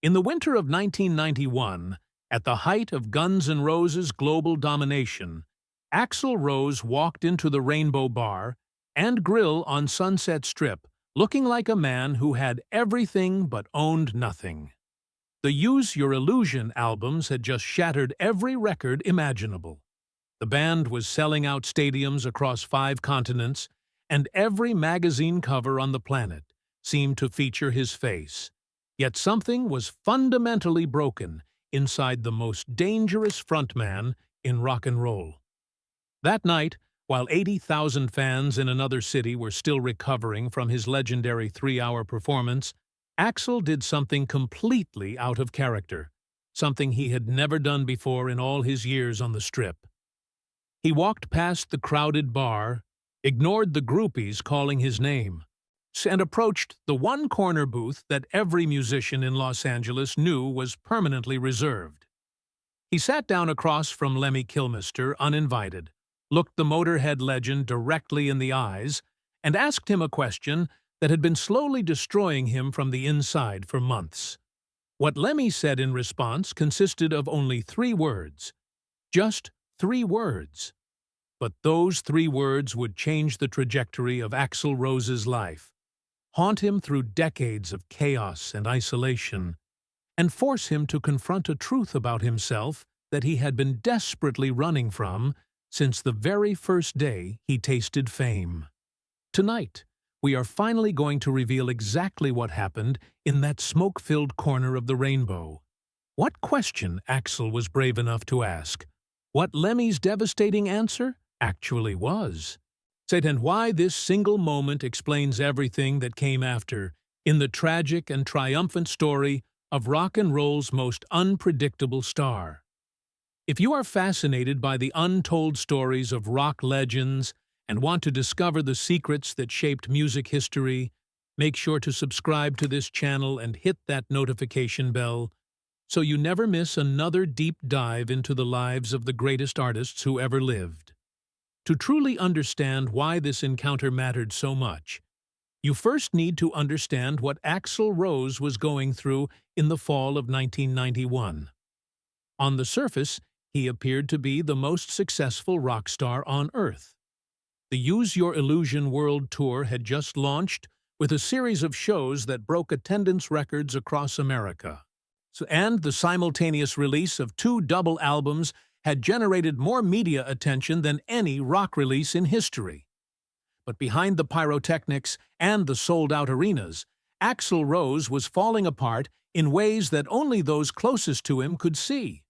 In the winter of 1991, at the height of Guns N' Roses' global domination, Axl Rose walked into the Rainbow Bar and Grill on Sunset Strip, looking like a man who had everything but owned nothing. The Use Your Illusion albums had just shattered every record imaginable. The band was selling out stadiums across 5 continents, and every magazine cover on the planet seemed to feature his face. Yet something was fundamentally broken inside the most dangerous frontman in rock and roll. That night, while 80,000 fans in another city were still recovering from his legendary 3-hour performance, Axl did something completely out of character, something he had never done before in all his years on the Strip. He walked past the crowded bar, ignored the groupies calling his name, and approached the one corner booth that every musician in Los Angeles knew was permanently reserved. He sat down across from Lemmy Kilmister uninvited, looked the Motorhead legend directly in the eyes, and asked him a question that had been slowly destroying him from the inside for months. What Lemmy said in response consisted of only 3 words. Just 3 words. But those 3 words would change the trajectory of Axl Rose's life, haunt him through decades of chaos and isolation, and force him to confront a truth about himself that he had been desperately running from since the very first day he tasted fame. Tonight, we are finally going to reveal exactly what happened in that smoke-filled corner of the rainbow. What question Axl was brave enough to ask, what Lemmy's devastating answer actually was, and why this single moment explains everything that came after in the tragic and triumphant story of rock and roll's most unpredictable star. If you are fascinated by the untold stories of rock legends and want to discover the secrets that shaped music history, make sure to subscribe to this channel and hit that notification bell so you never miss another deep dive into the lives of the greatest artists who ever lived. To truly understand why this encounter mattered so much, you first need to understand what Axl Rose was going through in the fall of 1991. On the surface, he appeared to be the most successful rock star on Earth. The Use Your Illusion World Tour had just launched with a series of shows that broke attendance records across America. And the simultaneous release of 2 double albums had generated more media attention than any rock release in history. But behind the pyrotechnics and the sold-out arenas, Axl Rose was falling apart in ways that only those closest to him could see.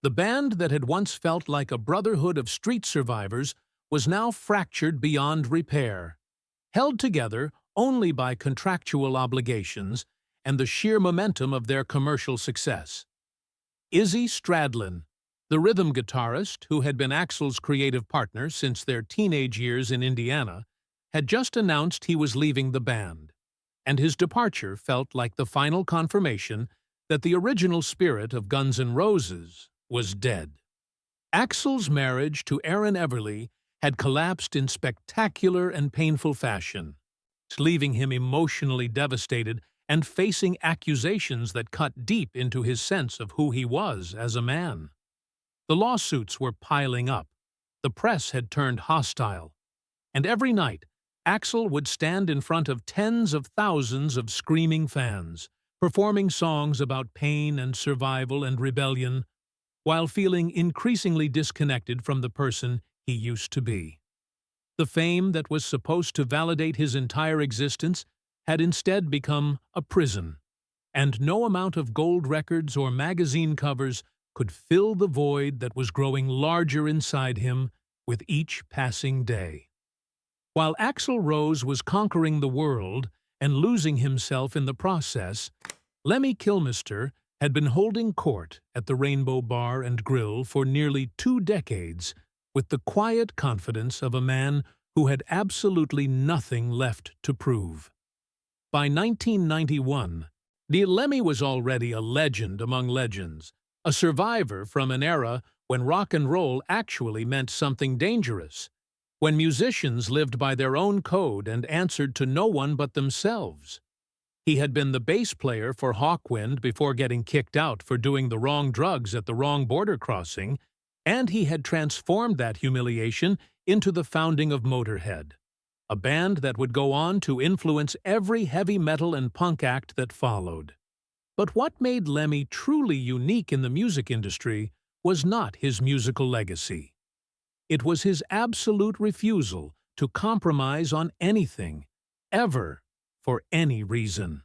The band that had once felt like a brotherhood of street survivors was now fractured beyond repair, held together only by contractual obligations and the sheer momentum of their commercial success. Izzy Stradlin, the rhythm guitarist who had been Axl's creative partner since their teenage years in Indiana, had just announced he was leaving the band, and his departure felt like the final confirmation that the original spirit of Guns N' Roses was dead. Axl's marriage to Erin Everly had collapsed in spectacular and painful fashion, leaving him emotionally devastated and facing accusations that cut deep into his sense of who he was as a man. The lawsuits were piling up, the press had turned hostile, and every night Axl would stand in front of tens of thousands of screaming fans, performing songs about pain and survival and rebellion, while feeling increasingly disconnected from the person he used to be. The fame that was supposed to validate his entire existence had instead become a prison, and no amount of gold records or magazine covers could fill the void that was growing larger inside him with each passing day. While Axl Rose was conquering the world and losing himself in the process, Lemmy Kilmister had been holding court at the Rainbow Bar and Grill for nearly 2 decades with the quiet confidence of a man who had absolutely nothing left to prove. By 1991, Lemmy was already a legend among legends, a survivor from an era when rock and roll actually meant something dangerous, when musicians lived by their own code and answered to no one but themselves. He had been the bass player for Hawkwind before getting kicked out for doing the wrong drugs at the wrong border crossing, and he had transformed that humiliation into the founding of Motorhead, a band that would go on to influence every heavy metal and punk act that followed. But what made Lemmy truly unique in the music industry was not his musical legacy. It was his absolute refusal to compromise on anything, ever, for any reason.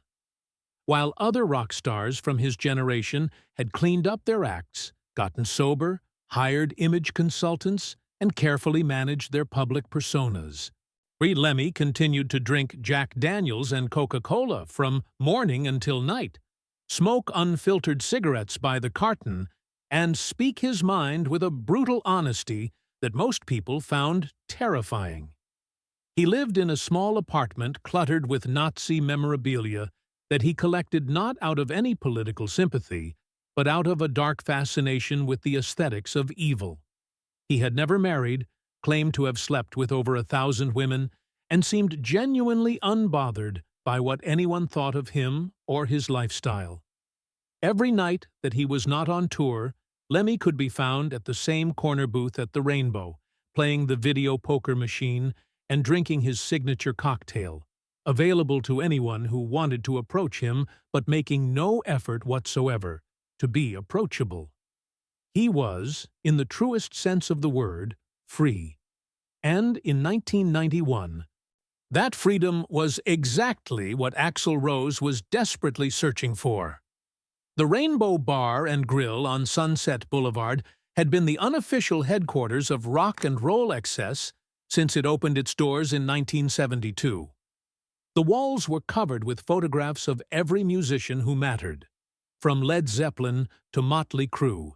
While other rock stars from his generation had cleaned up their acts, gotten sober, hired image consultants, and carefully managed their public personas, Lemmy continued to drink Jack Daniels and Coca-Cola from morning until night, smoke unfiltered cigarettes by the carton, and speak his mind with a brutal honesty that most people found terrifying. He lived in a small apartment cluttered with Nazi memorabilia that he collected not out of any political sympathy, but out of a dark fascination with the aesthetics of evil. He had never married, claimed to have slept with over 1,000 women, and seemed genuinely unbothered by what anyone thought of him or his lifestyle. Every night that he was not on tour, Lemmy could be found at the same corner booth at the Rainbow, playing the video poker machine and drinking his signature cocktail, available to anyone who wanted to approach him but making no effort whatsoever to be approachable. He was, in the truest sense of the word, free. And in 1991, that freedom was exactly what Axl Rose was desperately searching for. The Rainbow Bar and Grill on Sunset Boulevard had been the unofficial headquarters of rock and roll excess since it opened its doors in 1972. The walls were covered with photographs of every musician who mattered, from Led Zeppelin to Motley Crue,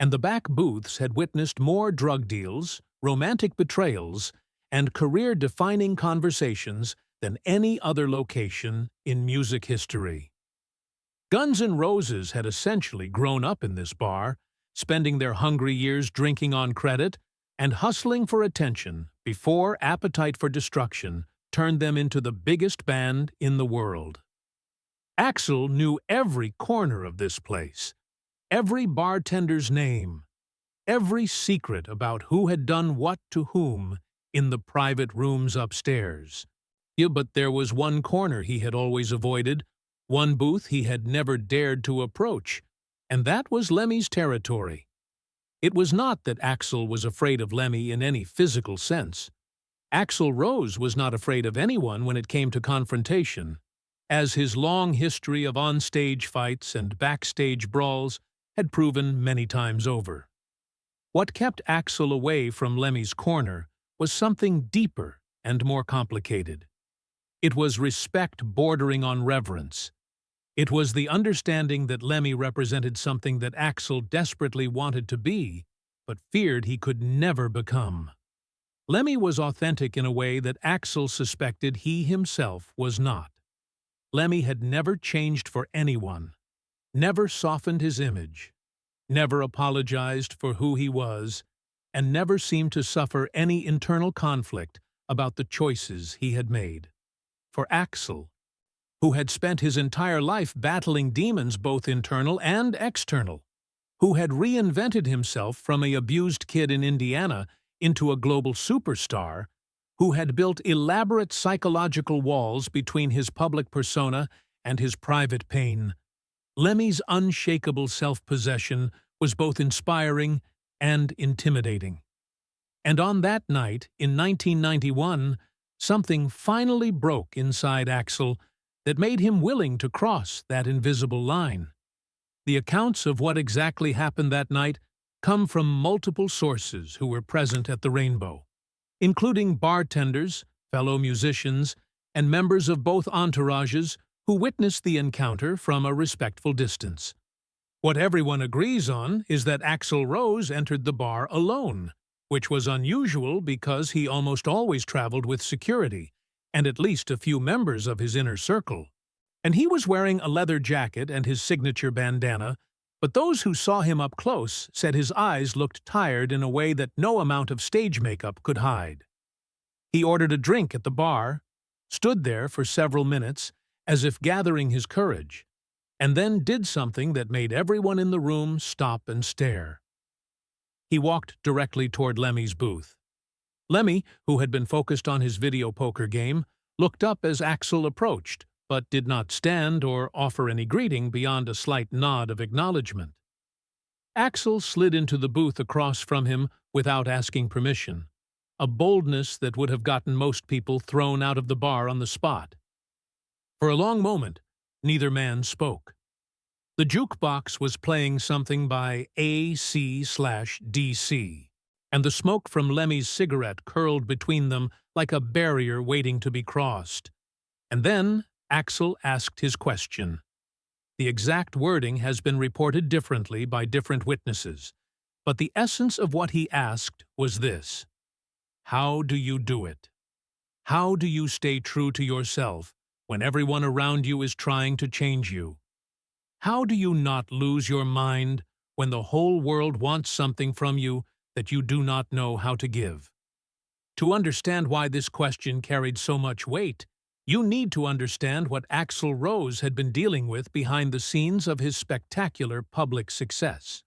and the back booths had witnessed more drug deals, romantic betrayals, and career-defining conversations than any other location in music history. Guns N' Roses had essentially grown up in this bar, spending their hungry years drinking on credit and hustling for attention before Appetite for Destruction turned them into the biggest band in the world. Axl knew every corner of this place, every bartender's name, every secret about who had done what to whom in the private rooms upstairs. Yeah, but there was one corner he had always avoided, one booth he had never dared to approach, and that was Lemmy's territory. It was not that Axl was afraid of Lemmy in any physical sense. Axl Rose was not afraid of anyone when it came to confrontation, as his long history of on-stage fights and backstage brawls had proven many times over. What kept Axl away from Lemmy's corner was something deeper and more complicated. It was respect bordering on reverence. It was the understanding that Lemmy represented something that Axl desperately wanted to be, but feared he could never become. Lemmy was authentic in a way that Axl suspected he himself was not. Lemmy had never changed for anyone, never softened his image, never apologized for who he was, and never seemed to suffer any internal conflict about the choices he had made. For Axl, who had spent his entire life battling demons both internal and external, who had reinvented himself from an abused kid in Indiana into a global superstar, who had built elaborate psychological walls between his public persona and his private pain, Lemmy's unshakable self-possession was both inspiring and intimidating. And on that night, in 1991, something finally broke inside Axl that made him willing to cross that invisible line. The accounts of what exactly happened that night come from multiple sources who were present at the Rainbow, including bartenders, fellow musicians, and members of both entourages who witnessed the encounter from a respectful distance. What everyone agrees on is that Axl Rose entered the bar alone, which was unusual because he almost always traveled with security and at least a few members of his inner circle. And he was wearing a leather jacket and his signature bandana, but those who saw him up close said his eyes looked tired in a way that no amount of stage makeup could hide. He ordered a drink at the bar, stood there for several minutes, as if gathering his courage, and then did something that made everyone in the room stop and stare. He walked directly toward Lemmy's booth. Lemmy, who had been focused on his video poker game, looked up as Axl approached, but did not stand or offer any greeting beyond a slight nod of acknowledgement. Axl slid into the booth across from him without asking permission, a boldness that would have gotten most people thrown out of the bar on the spot. For a long moment, neither man spoke. The jukebox was playing something by AC/DC, and the smoke from Lemmy's cigarette curled between them like a barrier waiting to be crossed. And then Axl asked his question. The exact wording has been reported differently by different witnesses, but the essence of what he asked was this: how do you do it? How do you stay true to yourself when everyone around you is trying to change you? How do you not lose your mind when the whole world wants something from you that you do not know how to give? To understand why this question carried so much weight, you need to understand what Axl Rose had been dealing with behind the scenes of his spectacular public success.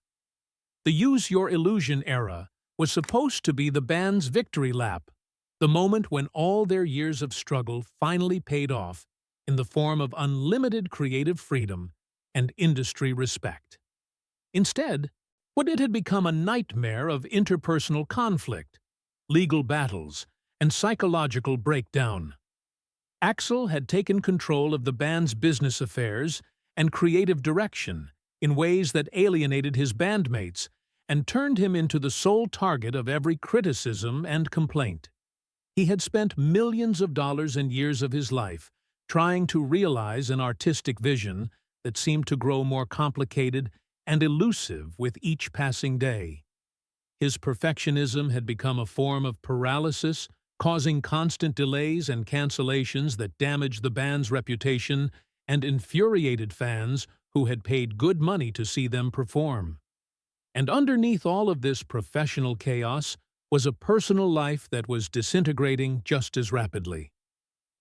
The Use Your Illusion era was supposed to be the band's victory lap, the moment when all their years of struggle finally paid off in the form of unlimited creative freedom and industry respect. Instead, it had become a nightmare of interpersonal conflict, legal battles, and psychological breakdown. Axl had taken control of the band's business affairs and creative direction in ways that alienated his bandmates and turned him into the sole target of every criticism and complaint. He had spent millions of dollars and years of his life trying to realize an artistic vision that seemed to grow more complicated and elusive with each passing day. His perfectionism had become a form of paralysis, causing constant delays and cancellations that damaged the band's reputation and infuriated fans who had paid good money to see them perform. And underneath all of this professional chaos was a personal life that was disintegrating just as rapidly.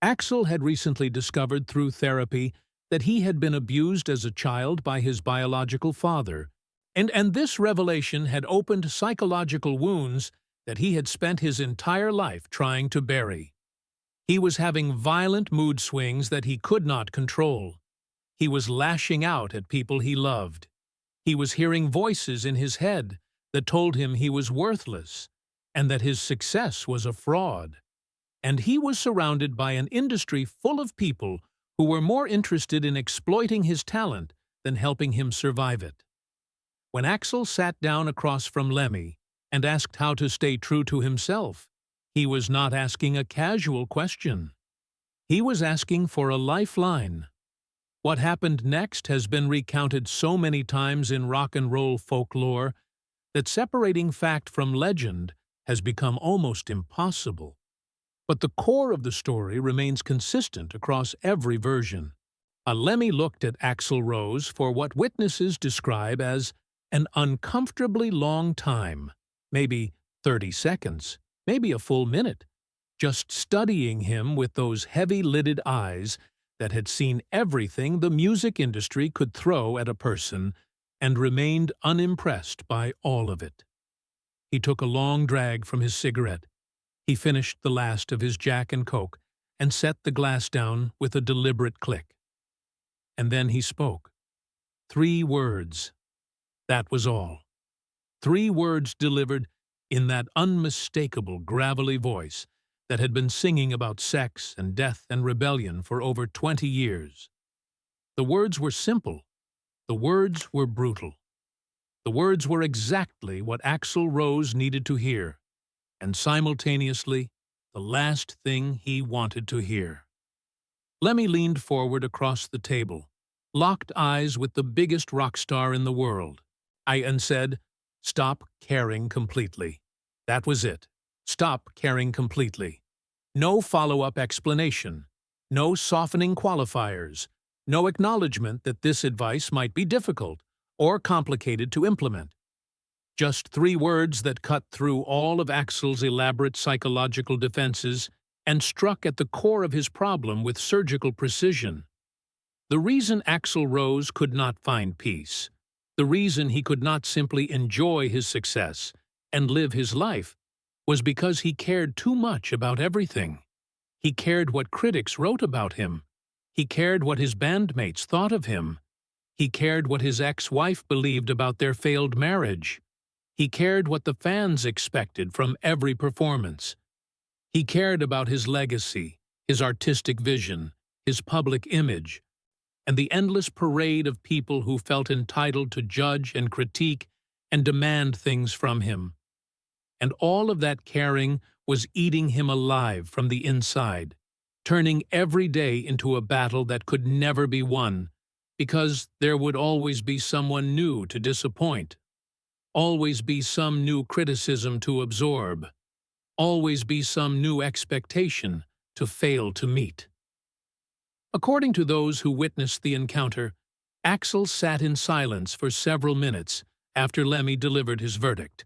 Axl had recently discovered through therapy that he had been abused as a child by his biological father, and this revelation had opened psychological wounds that he had spent his entire life trying to bury. He was having violent mood swings that he could not control. He was lashing out at people he loved. He was hearing voices in his head that told him he was worthless and that his success was a fraud. And he was surrounded by an industry full of people who were more interested in exploiting his talent than helping him survive it. When Axl sat down across from Lemmy and asked how to stay true to himself, he was not asking a casual question. He was asking for a lifeline. What happened next has been recounted so many times in rock and roll folklore that separating fact from legend has become almost impossible. But the core of the story remains consistent across every version. Lemmy looked at Axl Rose for what witnesses describe as an uncomfortably long time, maybe 30 seconds, maybe a full minute, just studying him with those heavy-lidded eyes that had seen everything the music industry could throw at a person and remained unimpressed by all of it. He took a long drag from his cigarette. He finished the last of his Jack and Coke and set the glass down with a deliberate click. And then he spoke. 3 words. That was all. 3 words delivered in that unmistakable gravelly voice that had been singing about sex and death and rebellion for over 20 years. The words were simple. The words were brutal. The words were exactly what Axl Rose needed to hear, and simultaneously, the last thing he wanted to hear. Lemmy leaned forward across the table, locked eyes with the biggest rock star in the world, and said, "Stop caring completely." That was it. Stop caring completely. No follow-up explanation. No softening qualifiers. No acknowledgement that this advice might be difficult or complicated to implement. Just 3 words that cut through all of Axl's elaborate psychological defenses and struck at the core of his problem with surgical precision. The reason Axl Rose could not find peace, the reason he could not simply enjoy his success and live his life, was because he cared too much about everything. He cared what critics wrote about him. He cared what his bandmates thought of him. He cared what his ex-wife believed about their failed marriage. He cared what the fans expected from every performance. He cared about his legacy, his artistic vision, his public image, and the endless parade of people who felt entitled to judge and critique and demand things from him. And all of that caring was eating him alive from the inside, turning every day into a battle that could never be won, because there would always be someone new to disappoint, always be some new criticism to absorb, always be some new expectation to fail to meet. According to those who witnessed the encounter, Axl sat in silence for several minutes after Lemmy delivered his verdict.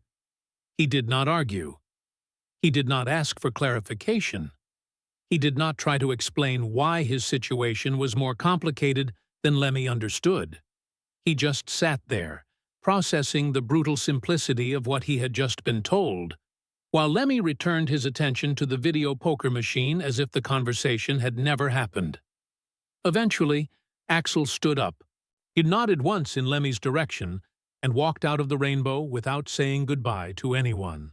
He did not argue. He did not ask for clarification. He did not try to explain why his situation was more complicated than Lemmy understood. He just sat there, processing the brutal simplicity of what he had just been told, while Lemmy returned his attention to the video poker machine as if the conversation had never happened. Eventually, Axl stood up. He nodded once in Lemmy's direction and walked out of the rainbow without saying goodbye to anyone.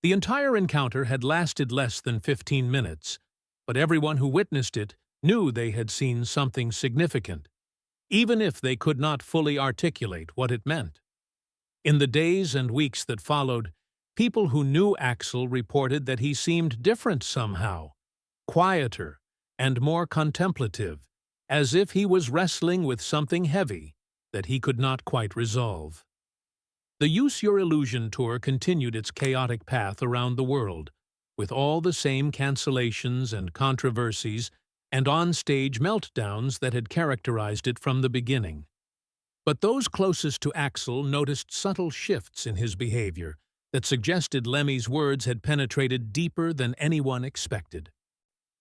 The entire encounter had lasted less than 15 minutes, but everyone who witnessed it knew they had seen something significant, even if they could not fully articulate what it meant. In the days and weeks that followed, people who knew Axl reported that he seemed different somehow, quieter and more contemplative, as if he was wrestling with something heavy that he could not quite resolve. The Use Your Illusion tour continued its chaotic path around the world, with all the same cancellations and controversies and on-stage meltdowns that had characterized it from the beginning. But those closest to Axl noticed subtle shifts in his behavior that suggested Lemmy's words had penetrated deeper than anyone expected.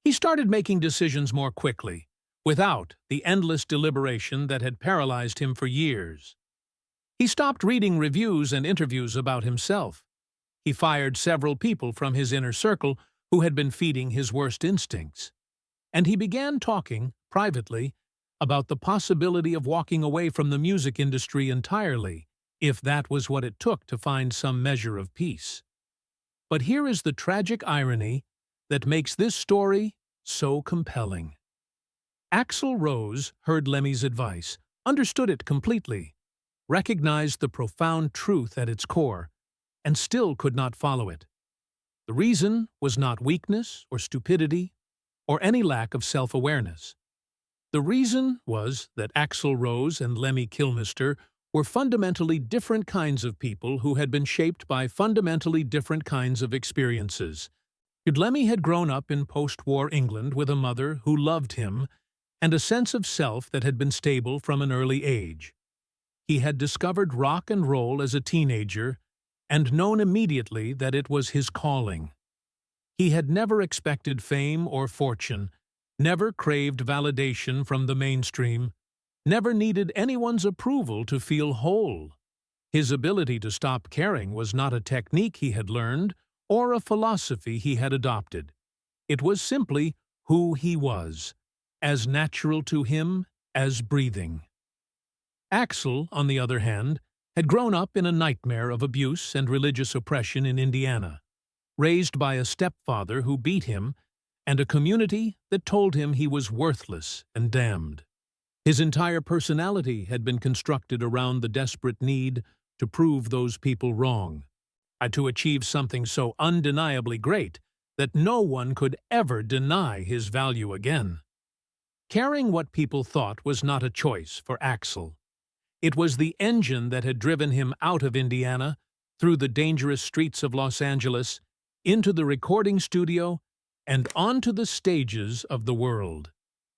He started making decisions more quickly, without the endless deliberation that had paralyzed him for years. He stopped reading reviews and interviews about himself. He fired several people from his inner circle who had been feeding his worst instincts. And he began talking, privately, about the possibility of walking away from the music industry entirely, if that was what it took to find some measure of peace. But here is the tragic irony that makes this story so compelling. Axl Rose heard Lemmy's advice, understood it completely, recognized the profound truth at its core, and still could not follow it. The reason was not weakness or stupidity or any lack of self-awareness. The reason was that Axl Rose and Lemmy Kilmister were fundamentally different kinds of people who had been shaped by fundamentally different kinds of experiences. Lemmy had grown up in post-war England with a mother who loved him and a sense of self that had been stable from an early age. He had discovered rock and roll as a teenager and known immediately that it was his calling. He had never expected fame or fortune, never craved validation from the mainstream, never needed anyone's approval to feel whole. His ability to stop caring was not a technique he had learned or a philosophy he had adopted. It was simply who he was, as natural to him as breathing. Axl, on the other hand, had grown up in a nightmare of abuse and religious oppression in Indiana, raised by a stepfather who beat him and a community that told him he was worthless and damned. His entire personality had been constructed around the desperate need to prove those people wrong, to achieve something so undeniably great that no one could ever deny his value again. Caring what people thought was not a choice for Axl. It was the engine that had driven him out of Indiana, through the dangerous streets of Los Angeles, into the recording studio, and onto the stages of the world.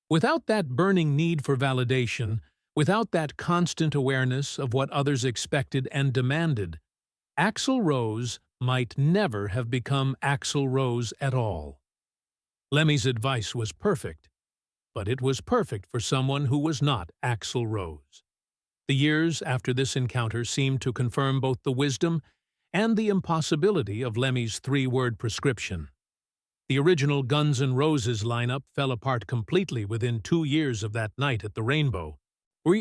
Without that burning need for validation, without that constant awareness of what others expected and demanded, Axl Rose might never have become Axl Rose at all. Lemmy's advice was perfect, but it was perfect for someone who was not Axl Rose. The years after this encounter seemed to confirm both the wisdom and the impossibility of Lemmy's three-word prescription. The original Guns N' Roses lineup fell apart completely within 2 years of that night at the Rainbow,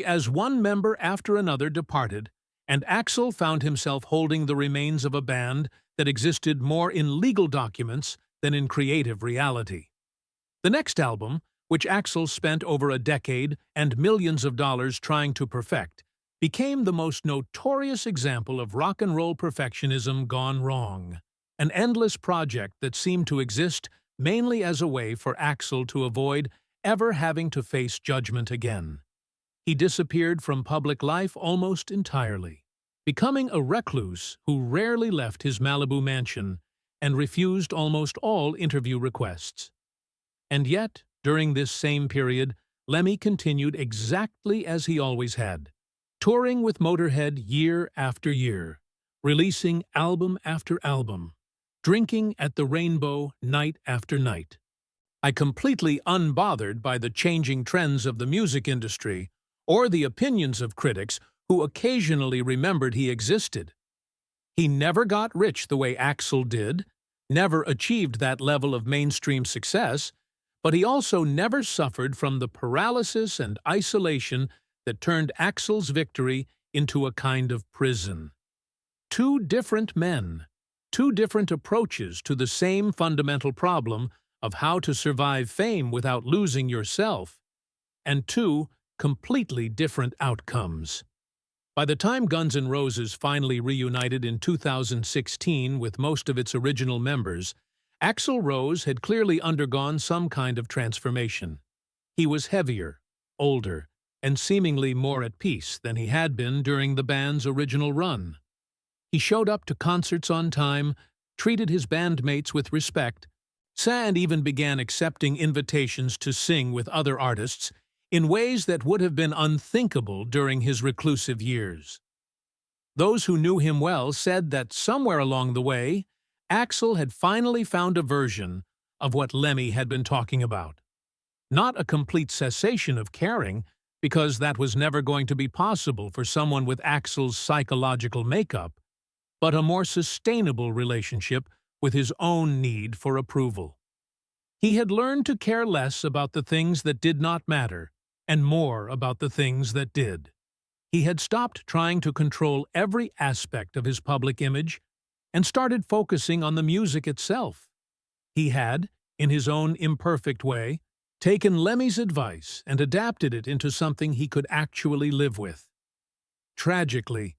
as one member after another departed, and Axl found himself holding the remains of a band that existed more in legal documents than in creative reality. The next album, which Axl spent over a decade and millions of dollars trying to perfect, became the most notorious example of rock and roll perfectionism gone wrong. An endless project that seemed to exist mainly as a way for Axl to avoid ever having to face judgment again. He disappeared from public life almost entirely, becoming a recluse who rarely left his Malibu mansion and refused almost all interview requests. And yet, during this same period, Lemmy continued exactly as he always had, touring with Motorhead year after year, releasing album after album, drinking at the Rainbow night after night. Completely unbothered by the changing trends of the music industry or the opinions of critics who occasionally remembered he existed. He never got rich the way Axl did, never achieved that level of mainstream success, but he also never suffered from the paralysis and isolation that turned Axl's victory into a kind of prison. Two different men, two different approaches to the same fundamental problem of how to survive fame without losing yourself, and two completely different outcomes. By the time Guns N' Roses finally reunited in 2016 with most of its original members, Axl Rose had clearly undergone some kind of transformation. He was heavier, older, and seemingly more at peace than he had been during the band's original run. He showed up to concerts on time, treated his bandmates with respect, and even began accepting invitations to sing with other artists in ways that would have been unthinkable during his reclusive years. Those who knew him well said that somewhere along the way, Axl had finally found a version of what Lemmy had been talking about. Not a complete cessation of caring, because that was never going to be possible for someone with Axl's psychological makeup, but a more sustainable relationship with his own need for approval. He had learned to care less about the things that did not matter, and more about the things that did. He had stopped trying to control every aspect of his public image and started focusing on the music itself. He had, in his own imperfect way, taken Lemmy's advice and adapted it into something he could actually live with. Tragically,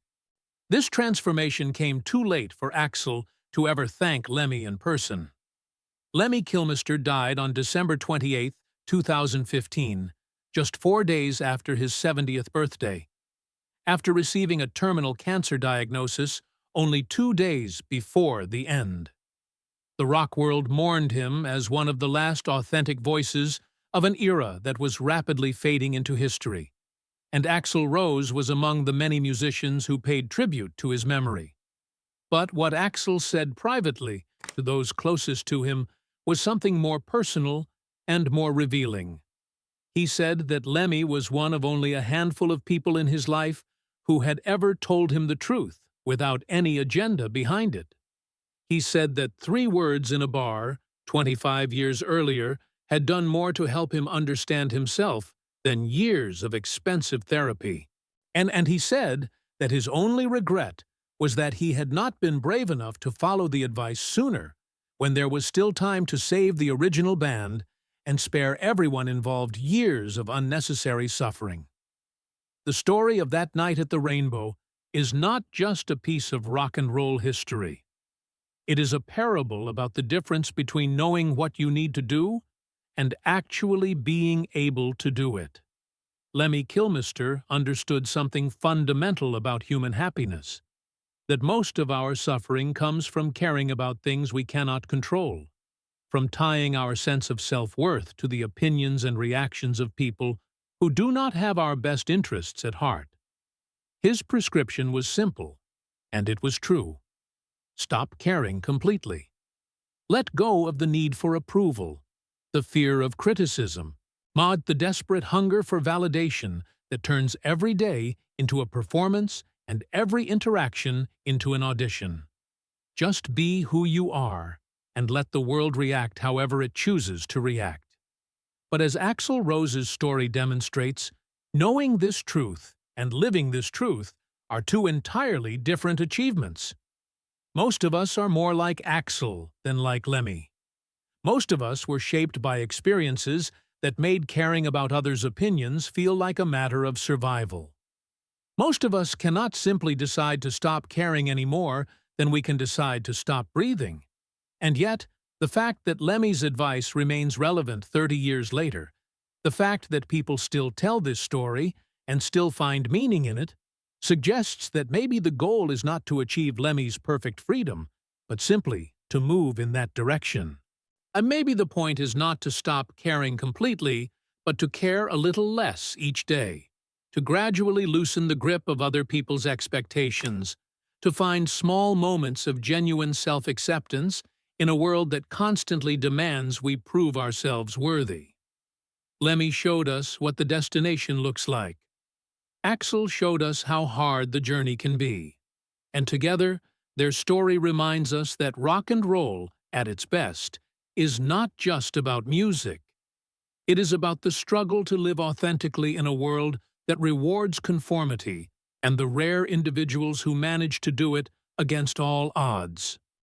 this transformation came too late for Axl to ever thank Lemmy in person. Lemmy Kilmister died on December 28, 2015, just 4 days after his 70th birthday, after receiving a terminal cancer diagnosis only 2 days before the end. The rock world mourned him as one of the last authentic voices of an era that was rapidly fading into history, and Axl Rose was among the many musicians who paid tribute to his memory. But what Axl said privately to those closest to him was something more personal and more revealing. He said that Lemmy was one of only a handful of people in his life who had ever told him the truth without any agenda behind it. He said that 3 words in a bar, 25 years earlier, had done more to help him understand himself than years of expensive therapy. And he said that his only regret was that he had not been brave enough to follow the advice sooner, when there was still time to save the original band and spare everyone involved years of unnecessary suffering. The story of that night at the Rainbow is not just a piece of rock and roll history. It is a parable about the difference between knowing what you need to do and actually being able to do it. Lemmy Kilmister understood something fundamental about human happiness, that most of our suffering comes from caring about things we cannot control, from tying our sense of self-worth to the opinions and reactions of people who do not have our best interests at heart. His prescription was simple, and it was true. Stop caring completely. Let go of the need for approval, the fear of criticism, the desperate hunger for validation that turns every day into a performance and every interaction into an audition. Just be who you are, and let the world react however it chooses to react. But as Axl Rose's story demonstrates, knowing this truth and living this truth are two entirely different achievements. Most of us are more like Axl than like Lemmy. Most of us were shaped by experiences that made caring about others' opinions feel like a matter of survival. Most of us cannot simply decide to stop caring any more than we can decide to stop breathing. And yet, the fact that Lemmy's advice remains relevant 30 years later, the fact that people still tell this story and still find meaning in it, suggests that maybe the goal is not to achieve Lemmy's perfect freedom, but simply to move in that direction. And maybe the point is not to stop caring completely, but to care a little less each day, to gradually loosen the grip of other people's expectations, to find small moments of genuine self-acceptance in a world that constantly demands we prove ourselves worthy. Lemmy showed us what the destination looks like. Axl showed us how hard the journey can be. And together, their story reminds us that rock and roll, at its best, is not just about music. It is about the struggle to live authentically in a world that rewards conformity and the rare individuals who manage to do it against all odds.